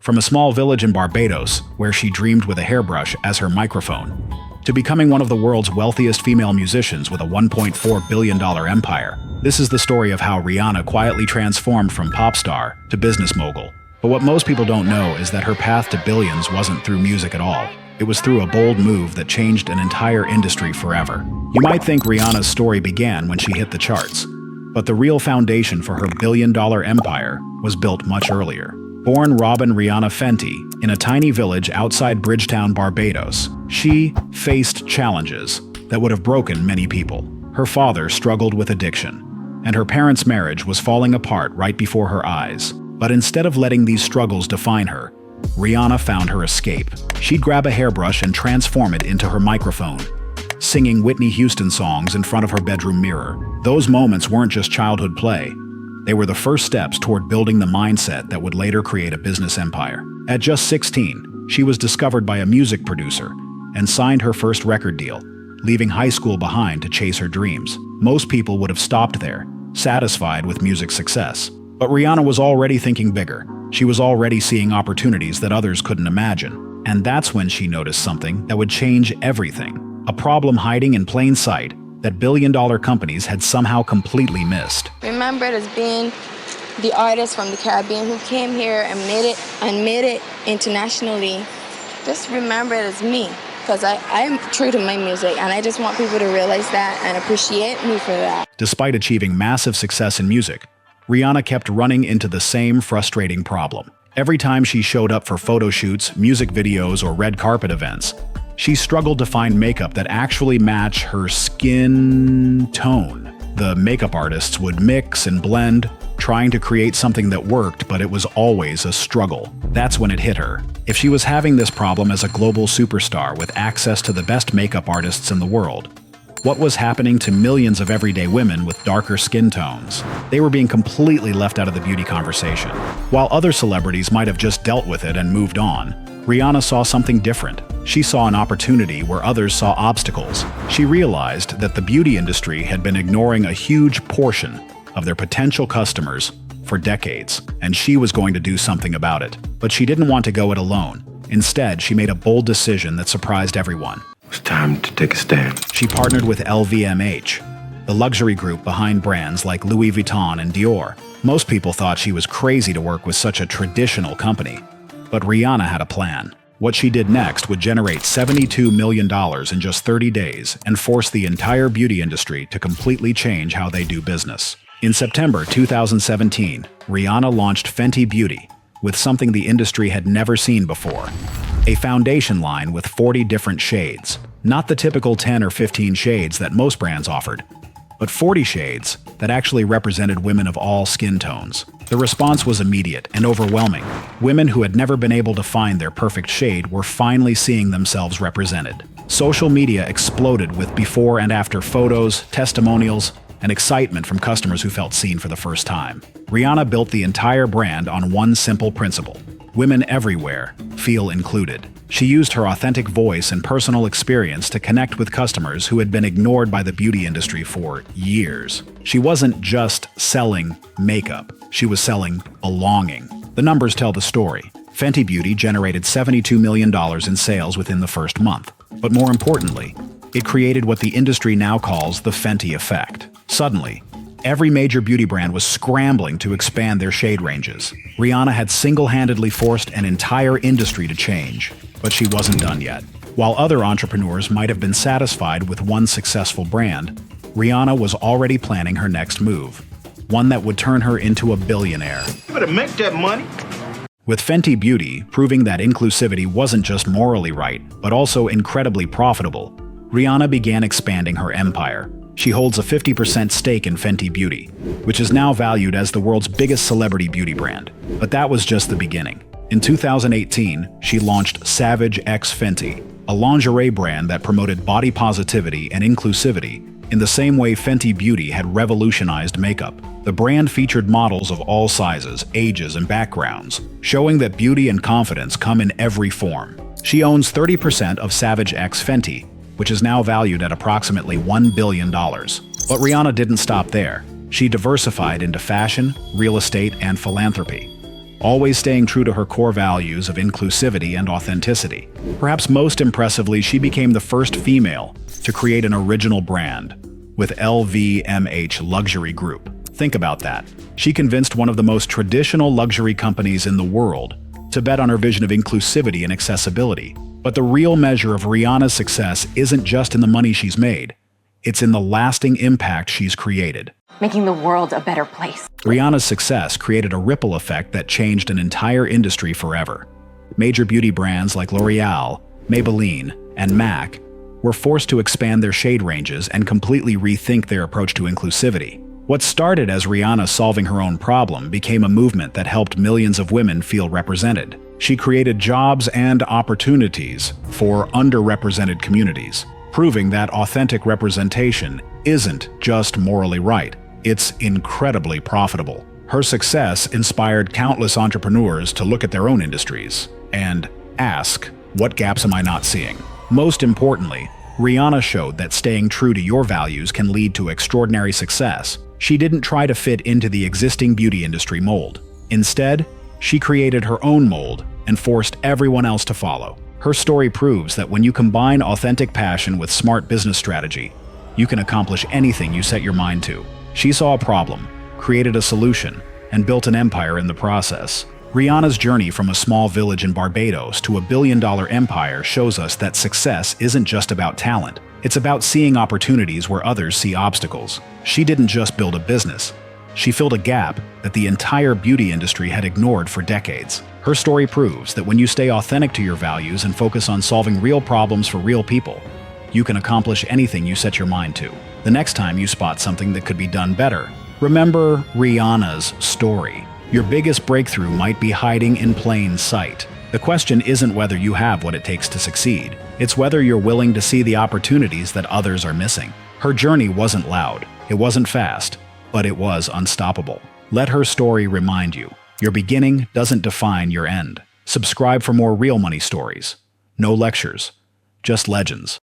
From a small village in Barbados, where she dreamed with a hairbrush as her microphone, to becoming one of the world's wealthiest female musicians with a $1.4 billion empire. This is the story of how Rihanna quietly transformed from pop star to business mogul. But what most people don't know is that her path to billions wasn't through music at all. It was through a bold move that changed an entire industry forever. You might think Rihanna's story began when she hit the charts, but the real foundation for her billion-dollar empire was built much earlier. Born Robin Rihanna Fenty in a tiny village outside Bridgetown, Barbados, she faced challenges that would have broken many people. Her father struggled with addiction, and her parents' marriage was falling apart right before her eyes. But instead of letting these struggles define her, Rihanna found her escape. She'd grab a hairbrush and transform it into her microphone, singing Whitney Houston songs in front of her bedroom mirror. Those moments weren't just childhood play. They were the first steps toward building the mindset that would later create a business empire. At just 16, she was discovered by a music producer and signed her first record deal, leaving high school behind to chase her dreams. Most people would have stopped there, satisfied with music success. But Rihanna was already thinking bigger. She was already seeing opportunities that others couldn't imagine. And that's when she noticed something that would change everything. A problem hiding in plain sight that billion-dollar companies had somehow completely missed. Remembered as being the artist from the Caribbean who came here and made it internationally. Just remember it as me, because I am true to my music, and I just want people to realize that and appreciate me for that. Despite achieving massive success in music, Rihanna kept running into the same frustrating problem. Every time she showed up for photo shoots, music videos, or red carpet events, she struggled to find makeup that actually matched her skin tone. The makeup artists would mix and blend, trying to create something that worked, but it was always a struggle. That's when it hit her. If she was having this problem as a global superstar with access to the best makeup artists in the world, what was happening to millions of everyday women with darker skin tones? They were being completely left out of the beauty conversation. While other celebrities might have just dealt with it and moved on, Rihanna saw something different. She saw an opportunity where others saw obstacles. She realized that the beauty industry had been ignoring a huge portion of their potential customers for decades, and she was going to do something about it. But she didn't want to go it alone. Instead, she made a bold decision that surprised everyone. It's time to take a stand. She partnered with LVMH, the luxury group behind brands like Louis Vuitton and Dior. Most people thought she was crazy to work with such a traditional company. But Rihanna had a plan. What she did next would generate $72 million in just 30 days and force the entire beauty industry to completely change how they do business. In September 2017, Rihanna launched Fenty Beauty with something the industry had never seen before. A foundation line with 40 different shades. Not the typical 10 or 15 shades that most brands offered, but 40 shades that actually represented women of all skin tones. The response was immediate and overwhelming. Women who had never been able to find their perfect shade were finally seeing themselves represented. Social media exploded with before and after photos, testimonials, and excitement from customers who felt seen for the first time. Rihanna built the entire brand on one simple principle: women everywhere feel included. She used her authentic voice and personal experience to connect with customers who had been ignored by the beauty industry for years. She wasn't just selling makeup, she was selling belonging. The numbers tell the story. Fenty Beauty generated $72 million in sales within the first month. But more importantly, it created what the industry now calls the Fenty effect. Suddenly, every major beauty brand was scrambling to expand their shade ranges. Rihanna had single-handedly forced an entire industry to change. But she wasn't done yet. While other entrepreneurs might have been satisfied with one successful brand, Rihanna was already planning her next move, one that would turn her into a billionaire. You better make that money. With Fenty Beauty proving that inclusivity wasn't just morally right, but also incredibly profitable, Rihanna began expanding her empire. She holds a 50% stake in Fenty Beauty, which is now valued as the world's biggest celebrity beauty brand. But that was just the beginning. In 2018, she launched Savage X Fenty, a lingerie brand that promoted body positivity and inclusivity in the same way Fenty Beauty had revolutionized makeup. The brand featured models of all sizes, ages, and backgrounds, showing that beauty and confidence come in every form. She owns 30% of Savage X Fenty, which is now valued at approximately $1 billion. But Rihanna didn't stop there. She diversified into fashion, real estate, and philanthropy. always staying true to her core values of inclusivity and authenticity. Perhaps most impressively, she became the first female to create an original brand with LVMH Luxury Group. Think about that. She convinced one of the most traditional luxury companies in the world to bet on her vision of inclusivity and accessibility. But the real measure of Rihanna's success isn't just in the money she's made. It's in the lasting impact she's created. Making the world a better place. Rihanna's success created a ripple effect that changed an entire industry forever. Major beauty brands like L'Oreal, Maybelline, and MAC were forced to expand their shade ranges and completely rethink their approach to inclusivity. What started as Rihanna solving her own problem became a movement that helped millions of women feel represented. She created jobs and opportunities for underrepresented communities, proving that authentic representation isn't just morally right, it's incredibly profitable. Her success inspired countless entrepreneurs to look at their own industries and ask, what gaps am I not seeing? Most importantly, Rihanna showed that staying true to your values can lead to extraordinary success. She didn't try to fit into the existing beauty industry mold. Instead, she created her own mold and forced everyone else to follow. Her story proves that when you combine authentic passion with smart business strategy, you can accomplish anything you set your mind to. She saw a problem, created a solution, and built an empire in the process. Rihanna's journey from a small village in Barbados to a billion-dollar empire shows us that success isn't just about talent. It's about seeing opportunities where others see obstacles. She didn't just build a business. She filled a gap that the entire beauty industry had ignored for decades. Her story proves that when you stay authentic to your values and focus on solving real problems for real people, you can accomplish anything you set your mind to. The next time you spot something that could be done better, remember Rihanna's story. Your biggest breakthrough might be hiding in plain sight. The question isn't whether you have what it takes to succeed. It's whether you're willing to see the opportunities that others are missing. Her journey wasn't loud, it wasn't fast, but it was unstoppable. Let her story remind you, your beginning doesn't define your end. Subscribe for more real money stories. No lectures, just legends.